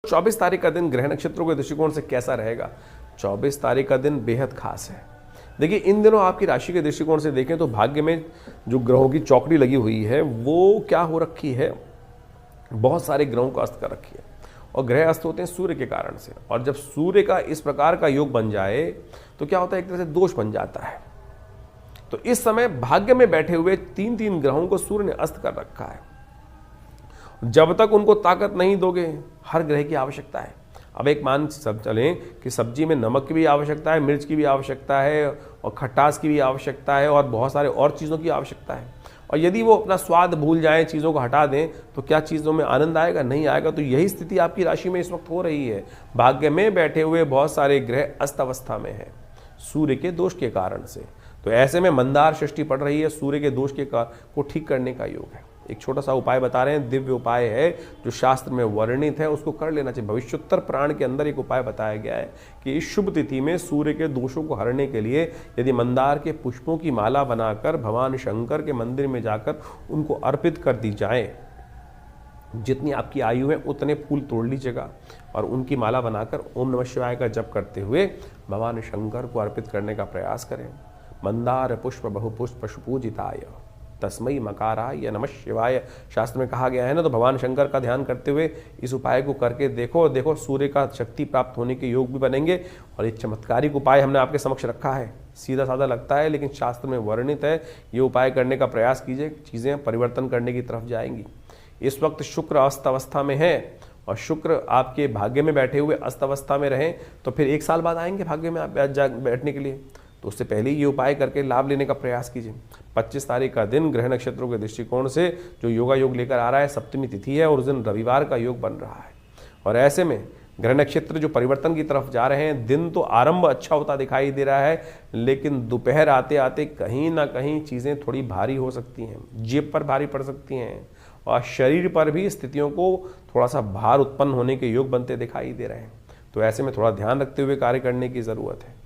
24 तारीख का दिन ग्रह नक्षत्रों के दृष्टिकोण से कैसा रहेगा? 24 तारीख का दिन बेहद खास है। देखिए, इन दिनों आपकी राशि के दृष्टिकोण से देखें तो भाग्य में जो ग्रहों की चौकड़ी लगी हुई है वो क्या हो रखी है, बहुत सारे ग्रहों को अस्त कर रखी है और ग्रह अस्त होते हैं सूर्य के कारण से। और जब सूर्य का इस प्रकार का योग बन जाए तो क्या होता है, एक तरह से दोष बन जाता है। तो इस समय भाग्य में बैठे हुए तीन तीन ग्रहों को सूर्य ने अस्त कर रखा है। जब तक उनको ताकत नहीं दोगे, हर ग्रह की आवश्यकता है। अब एक मान सब चलें कि सब्जी में नमक की भी आवश्यकता है, मिर्च की भी आवश्यकता है और खटास की भी आवश्यकता है और बहुत सारे और चीज़ों की आवश्यकता है। और यदि वो अपना स्वाद भूल जाएं, चीज़ों को हटा दें, तो क्या चीज़ों में आनंद आएगा? नहीं आएगा। तो यही स्थिति आपकी राशि में इस वक्त हो रही है। भाग्य में बैठे हुए बहुत सारे ग्रह अस्त अवस्था में हैं सूर्य के दोष के कारण से। तो ऐसे में मंदार षष्ठी पड़ रही है, सूर्य के दोष को ठीक करने का योग है। एक छोटा सा उपाय बता रहे हैं, दिव्य उपाय है जो शास्त्र में वर्णित है, उसको कर लेना चाहिए। भविष्योत्तर पुराण के अंदर एक उपाय बताया गया है कि इस शुभ तिथि में सूर्य के दोषों को हरने के लिए यदि मंदार के पुष्पों की माला बनाकर भगवान शंकर के मंदिर में जाकर उनको अर्पित कर दी जाए, जितनी आपकी आयु है उतने फूल तोड़ लीजिएगा और उनकी माला बनाकर ओम नमः शिवाय का जप करते हुए भगवान शंकर को अर्पित करने का प्रयास करें। मंदार पुष्प बहुपुष्प पशुपूजिताय तस्मै मकाराय नमः शिवाय शास्त्र में कहा गया है ना। तो भगवान शंकर का ध्यान करते हुए इस उपाय को करके देखो सूर्य का शक्ति प्राप्त होने के योग भी बनेंगे। और एक चमत्कारिक उपाय हमने आपके समक्ष रखा है, सीधा साधा लगता है लेकिन शास्त्र में वर्णित है। ये उपाय करने का प्रयास कीजिए, चीज़ें परिवर्तन करने की तरफ जाएंगी। इस वक्त शुक्र अस्त अवस्था में है और शुक्र आपके भाग्य में बैठे हुए अस्त अवस्था में रहें तो फिर 1 साल बाद आएंगे भाग्य में आप बैठने के लिए। तो उससे पहले ये उपाय करके लाभ लेने का प्रयास कीजिए। 25 तारीख का दिन ग्रह नक्षत्रों के दृष्टिकोण से जो योगा योग लेकर आ रहा है, सप्तमी तिथि है और उस दिन रविवार का योग बन रहा है। और ऐसे में ग्रह नक्षत्र जो परिवर्तन की तरफ जा रहे हैं, दिन तो आरंभ अच्छा होता दिखाई दे रहा है लेकिन दोपहर आते आते कहीं ना कहीं चीज़ें थोड़ी भारी हो सकती हैं, जेब पर भारी पड़ सकती हैं और शरीर पर भी स्थितियों को थोड़ा सा भार उत्पन्न होने के योग बनते दिखाई दे रहे हैं। तो ऐसे में थोड़ा ध्यान रखते हुए कार्य करने की ज़रूरत है।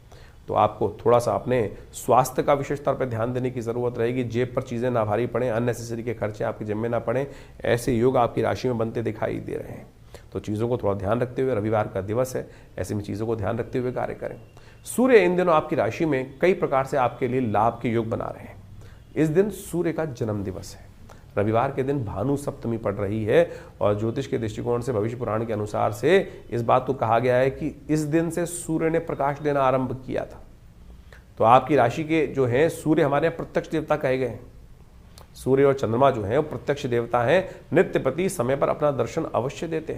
तो आपको थोड़ा सा अपने स्वास्थ्य का विशेष तौर पर ध्यान देने की ज़रूरत रहेगी। जेब पर चीज़ें ना भारी पड़ें, अननेसेसरी के खर्चे आपकी जेब में ना पड़ें, ऐसे योग आपकी राशि में बनते दिखाई दे रहे हैं। तो चीज़ों को थोड़ा ध्यान रखते हुए, रविवार का दिवस है, ऐसे में चीज़ों को ध्यान रखते हुए कार्य करें। सूर्य इन दिनों आपकी राशि में कई प्रकार से आपके लिए लाभ के योग बना रहे हैं। इस दिन सूर्य का जन्म दिवस है। रविवार के दिन भानु सप्तमी पड़ रही है और ज्योतिष के दृष्टिकोण से भविष्य पुराण के अनुसार से इस बात को कहा गया है कि इस दिन से सूर्य ने प्रकाश देना आरंभ किया था। तो आपकी राशि के जो हैं सूर्य हमारे यहाँ प्रत्यक्ष देवता कहे गए हैं। सूर्य और चंद्रमा जो हैं वो प्रत्यक्ष देवता हैं, नित्य प्रति समय पर अपना दर्शन अवश्य देते हैं।